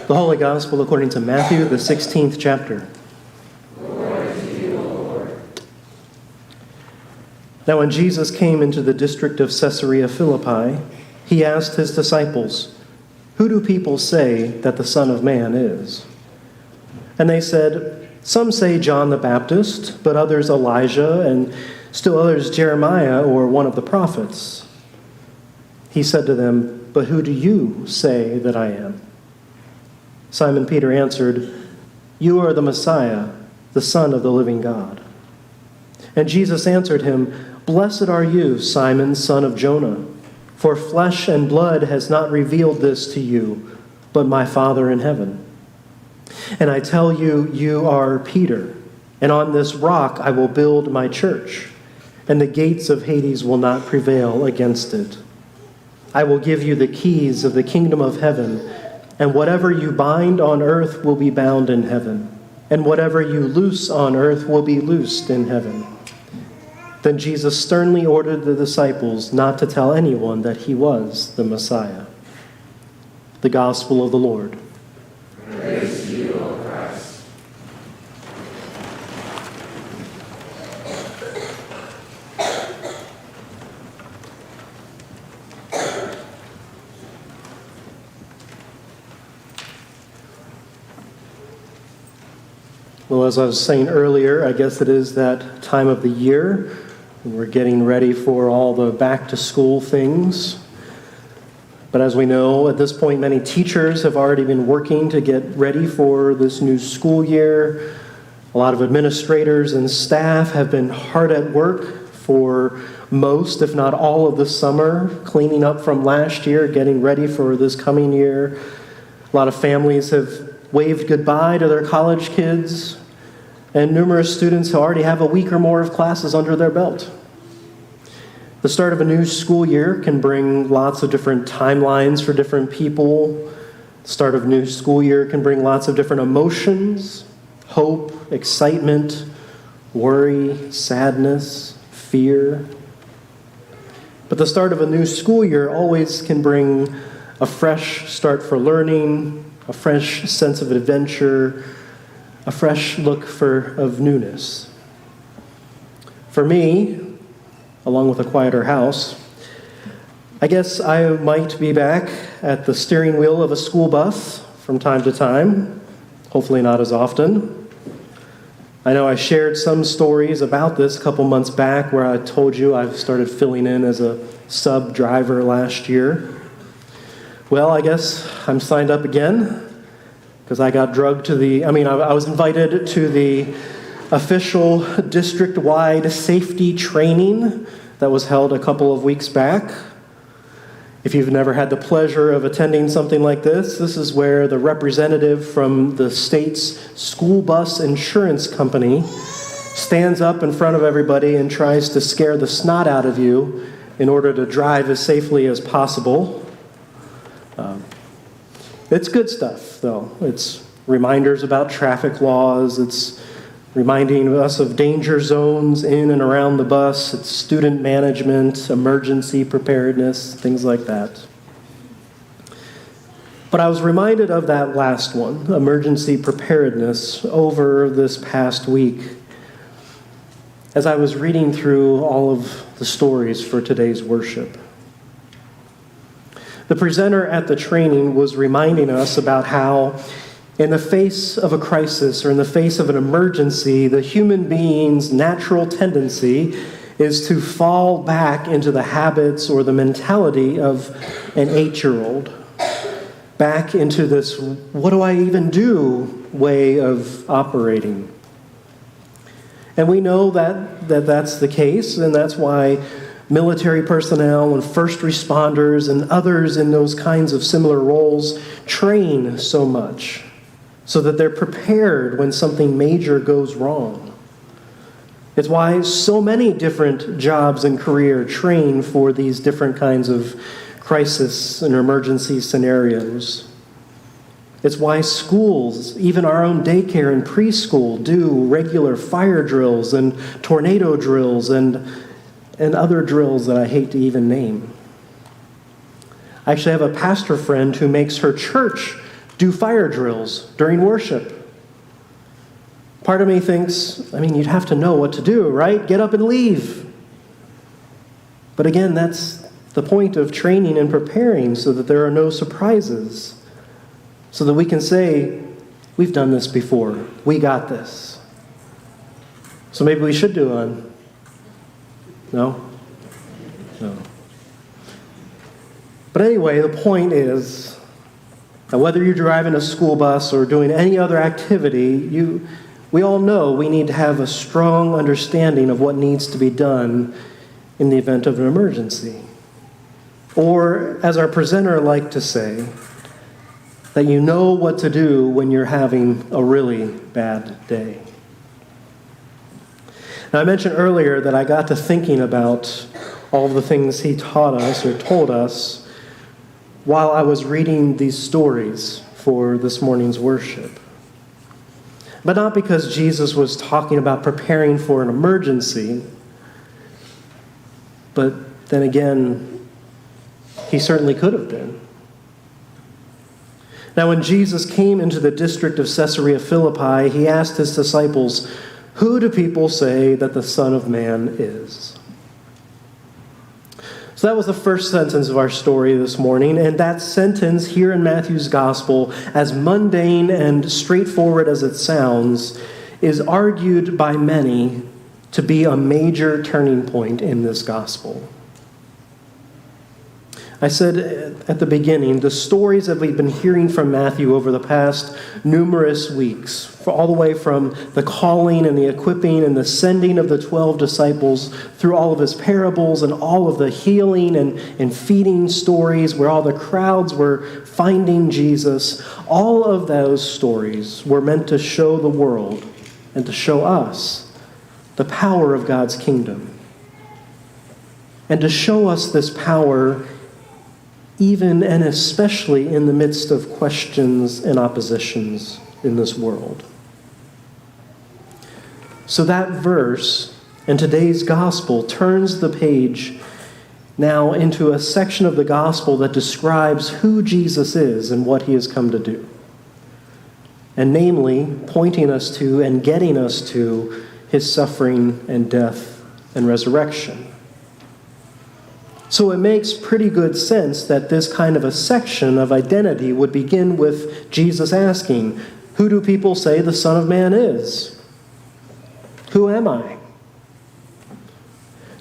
The Holy Gospel according to Matthew, the 16th chapter. Glory to you, O Lord. Now when Jesus came into the district of Caesarea Philippi, he asked his disciples, "Who do people say that the Son of Man is?" And they said, "Some say John the Baptist, but others Elijah, and still others Jeremiah or one of the prophets." He said to them, "But who do you say that I am?" Simon Peter answered, "You are the Messiah, the Son of the living God." And Jesus answered him, "Blessed are you, Simon, son of Jonah, for flesh and blood has not revealed this to you, but my Father in heaven. And I tell you, you are Peter, and on this rock I will build my church, and the gates of Hades will not prevail against it. I will give you the keys of the kingdom of heaven, and whatever you bind on earth will be bound in heaven, and whatever you loose on earth will be loosed in heaven." Then Jesus sternly ordered the disciples not to tell anyone that he was the Messiah. The Gospel of the Lord. Praise to you, O Christ. Well, as I was saying earlier, I guess it is that time of the year. We're getting ready for all the back-to-school things. But as we know, at this point, many teachers have already been working to get ready for this new school year. A lot of administrators and staff have been hard at work for most, if not all, of the summer, cleaning up from last year, getting ready for this coming year. A lot of families have waved goodbye to their college kids, and numerous students already have a week or more of classes under their belt. The start of a new school year can bring lots of different timelines for different people. The start of a new school year can bring lots of different emotions: hope, excitement, worry, sadness, fear. But the start of a new school year always can bring a fresh start for learning, a fresh sense of adventure, a fresh look of newness. For me, along with a quieter house, I guess I might be back at the steering wheel of a school bus from time to time, hopefully not as often. I know I shared some stories about this a couple months back where I told you I've started filling in as a sub driver last year. Well, I guess I'm signed up again because I got drugged I was invited to the official district-wide safety training that was held a couple of weeks back. If you've never had the pleasure of attending something like this is where the representative from the state's school bus insurance company stands up in front of everybody and tries to scare the snot out of you in order to drive as safely as possible. It's good stuff, though. It's reminders about traffic laws. It's reminding us of danger zones in and around the bus. It's student management, emergency preparedness, things like that. But I was reminded of that last one, emergency preparedness, over this past week as I was reading through all of the stories for today's worship. The presenter at the training was reminding us about how in the face of a crisis or in the face of an emergency, the human being's natural tendency is to fall back into the habits or the mentality of an 8-year-old, back into this "what do I even do" way of operating. And we know that's the case, and that's why military personnel and first responders and others in those kinds of similar roles train so much so that they're prepared when something major goes wrong. It's why so many different jobs and career train for these different kinds of crisis and emergency scenarios. It's why schools, even our own daycare and preschool, do regular fire drills and tornado drills and other drills that I hate to even name. I actually have a pastor friend who makes her church do fire drills during worship. Part of me thinks, you'd have to know what to do, right? Get up and leave. But again, that's the point of training and preparing so that there are no surprises. So that we can say, we've done this before. We got this. So maybe we should do one. No? No. But anyway, the point is that whether you're driving a school bus or doing any other activity, we all know we need to have a strong understanding of what needs to be done in the event of an emergency. Or, as our presenter liked to say, that you know what to do when you're having a really bad day. Now, I mentioned earlier that I got to thinking about all the things he taught us or told us while I was reading these stories for this morning's worship. But not because Jesus was talking about preparing for an emergency, but then again, he certainly could have been. Now, when Jesus came into the district of Caesarea Philippi, he asked his disciples, "Who do people say that the Son of Man is?" So that was the first sentence of our story this morning, and that sentence here in Matthew's Gospel, as mundane and straightforward as it sounds, is argued by many to be a major turning point in this Gospel. I said at the beginning, the stories that we've been hearing from Matthew over the past numerous weeks, all the way from the calling and the equipping and the sending of the 12 disciples through all of his parables and all of the healing and feeding stories where all the crowds were finding Jesus, all of those stories were meant to show the world and to show us the power of God's kingdom. And to show us this power even and especially in the midst of questions and oppositions in this world. So that verse in today's gospel turns the page now into a section of the gospel that describes who Jesus is and what he has come to do. And namely, pointing us to and getting us to his suffering and death and resurrection. So it makes pretty good sense that this kind of a section of identity would begin with Jesus asking, "Who do people say the Son of Man is? Who am I?"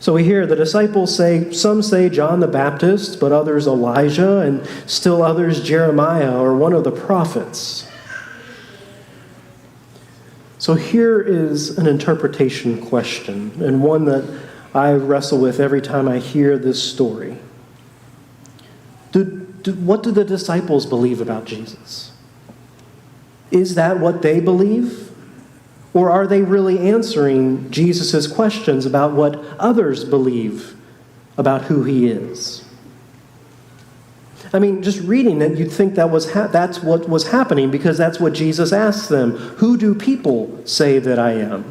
So we hear the disciples say, some say John the Baptist, but others Elijah, and still others Jeremiah or one of the prophets. So here is an interpretation question, and one that I wrestle with every time I hear this story. What do the disciples believe about Jesus? Is that what they believe? Or are they really answering Jesus' questions about what others believe about who he is? Just reading it, you'd think that's what was happening, because that's what Jesus asked them. Who do people say that I am?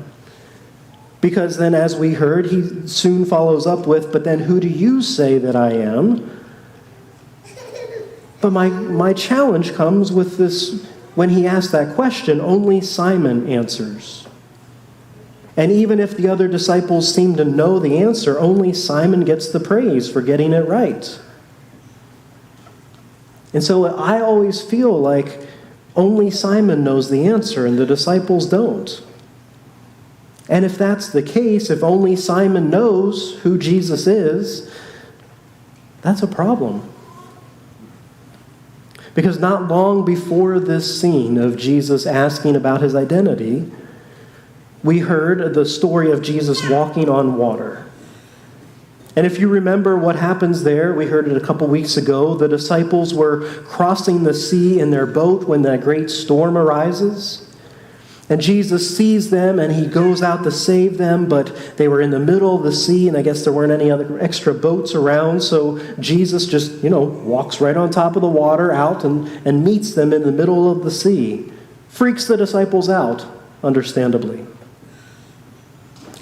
Because then, as we heard, he soon follows up with, but then who do you say that I am? But my challenge comes with this, when he asks that question, only Simon answers. And even if the other disciples seem to know the answer, only Simon gets the praise for getting it right. And so I always feel like only Simon knows the answer and the disciples don't. And if that's the case, if only Simon knows who Jesus is, that's a problem. Because not long before this scene of Jesus asking about his identity, we heard the story of Jesus walking on water. And if you remember what happens there, we heard it a couple weeks ago, the disciples were crossing the sea in their boat when that great storm arises. And Jesus sees them and he goes out to save them, but they were in the middle of the sea, and I guess there weren't any other extra boats around, so Jesus just, walks right on top of the water out and meets them in the middle of the sea. Freaks the disciples out, understandably.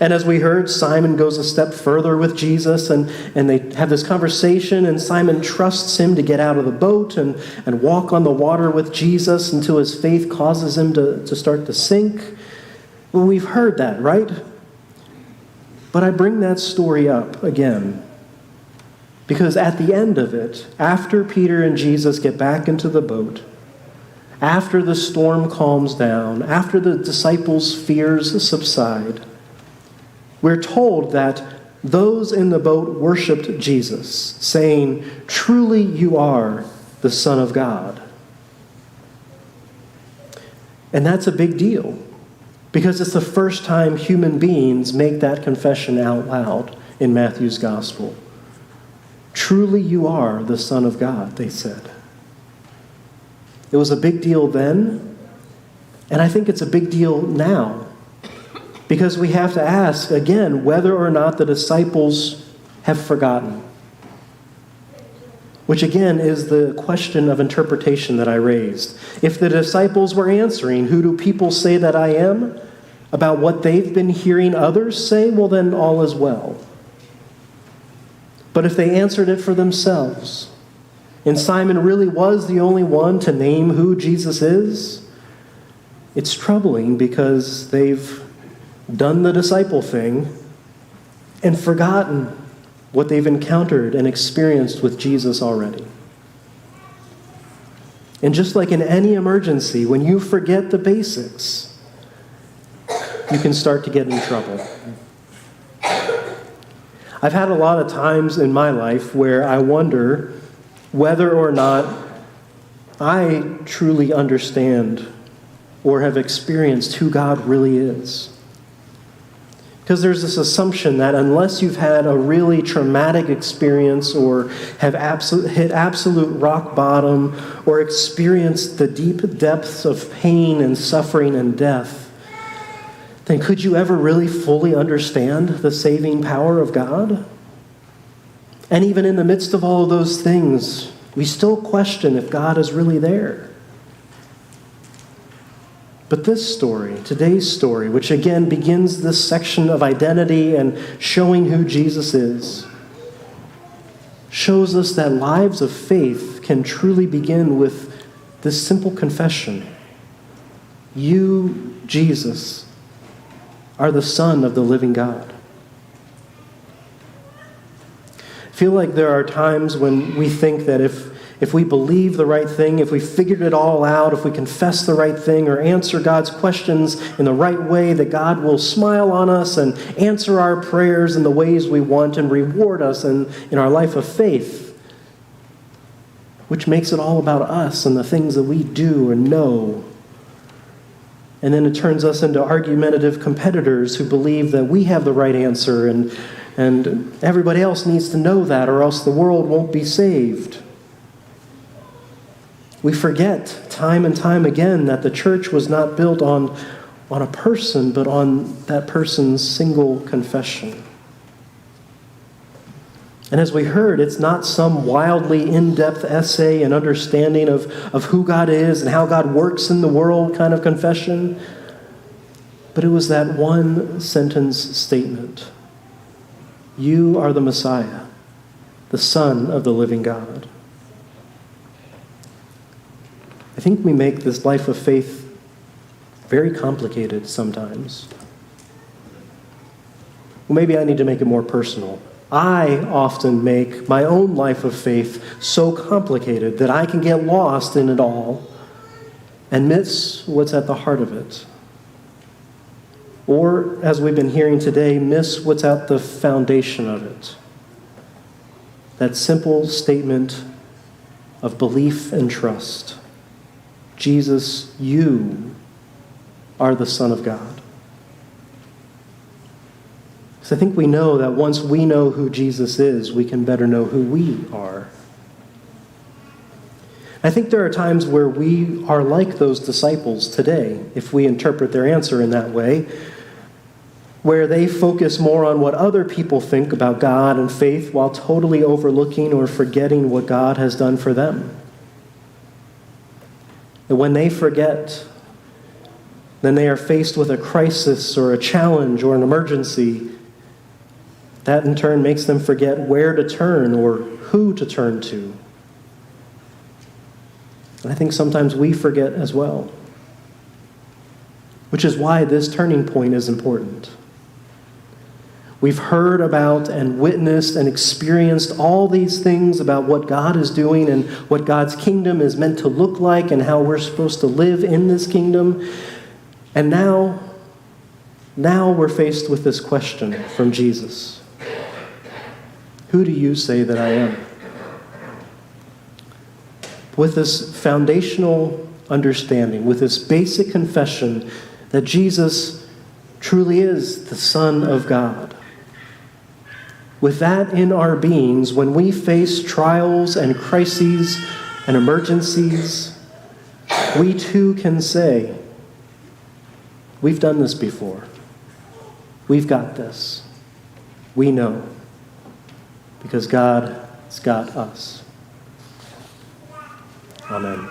And as we heard, Simon goes a step further with Jesus, and they have this conversation, and Simon trusts him to get out of the boat and walk on the water with Jesus until his faith causes him to start to sink. Well, we've heard that, right? But I bring that story up again because at the end of it, after Peter and Jesus get back into the boat, after the storm calms down, after the disciples' fears subside, we're told that those in the boat worshiped Jesus, saying, "Truly you are the Son of God." And that's a big deal, because it's the first time human beings make that confession out loud in Matthew's gospel. "Truly you are the Son of God," they said. It was a big deal then, and I think it's a big deal now. Because we have to ask, again, whether or not the disciples have forgotten. Which, again, is the question of interpretation that I raised. If the disciples were answering, "Who do people say that I am?" about what they've been hearing others say, well, then all is well. But if they answered it for themselves, and Simon really was the only one to name who Jesus is, it's troubling because they've done the disciple thing and forgotten what they've encountered and experienced with Jesus already. And just like in any emergency, when you forget the basics, you can start to get in trouble. I've had a lot of times in my life where I wonder whether or not I truly understand or have experienced who God really is. Because there's this assumption that unless you've had a really traumatic experience or have hit absolute rock bottom or experienced the deep depths of pain and suffering and death, then could you ever really fully understand the saving power of God? And even in the midst of all of those things, we still question if God is really there. But this story, today's story, which again begins this section of identity and showing who Jesus is, shows us that lives of faith can truly begin with this simple confession. You, Jesus, are the Son of the living God. I feel like there are times when we think that if we believe the right thing, if we figured it all out, if we confess the right thing or answer God's questions in the right way, that God will smile on us and answer our prayers in the ways we want and reward us in our life of faith, which makes it all about us and the things that we do and know. And then it turns us into argumentative competitors who believe that we have the right answer and everybody else needs to know that or else the world won't be saved. We forget time and time again that the church was not built on a person, but on that person's single confession. And as we heard, it's not some wildly in-depth essay and understanding of who God is and how God works in the world kind of confession, but it was that one sentence statement. You are the Messiah, the Son of the living God. I think we make this life of faith very complicated sometimes. Well, maybe I need to make it more personal. I often make my own life of faith so complicated that I can get lost in it all and miss what's at the heart of it. Or, as we've been hearing today, miss what's at the foundation of it. That simple statement of belief and trust. Jesus, you are the Son of God. So I think we know that once we know who Jesus is, we can better know who we are. I think there are times where we are like those disciples today, if we interpret their answer in that way, where they focus more on what other people think about God and faith while totally overlooking or forgetting what God has done for them. And when they forget then they are faced with a crisis or a challenge or an emergency. That in turn makes them forget where to turn or who to turn to. And I think sometimes we forget as well. Which is why this turning point is important. We've heard about and witnessed and experienced all these things about what God is doing and what God's kingdom is meant to look like and how we're supposed to live in this kingdom. And now we're faced with this question from Jesus. Who do you say that I am? With this foundational understanding, with this basic confession that Jesus truly is the Son of God. With that in our beings, when we face trials and crises and emergencies, we too can say, we've done this before. We've got this. We know. Because God has got us. Amen.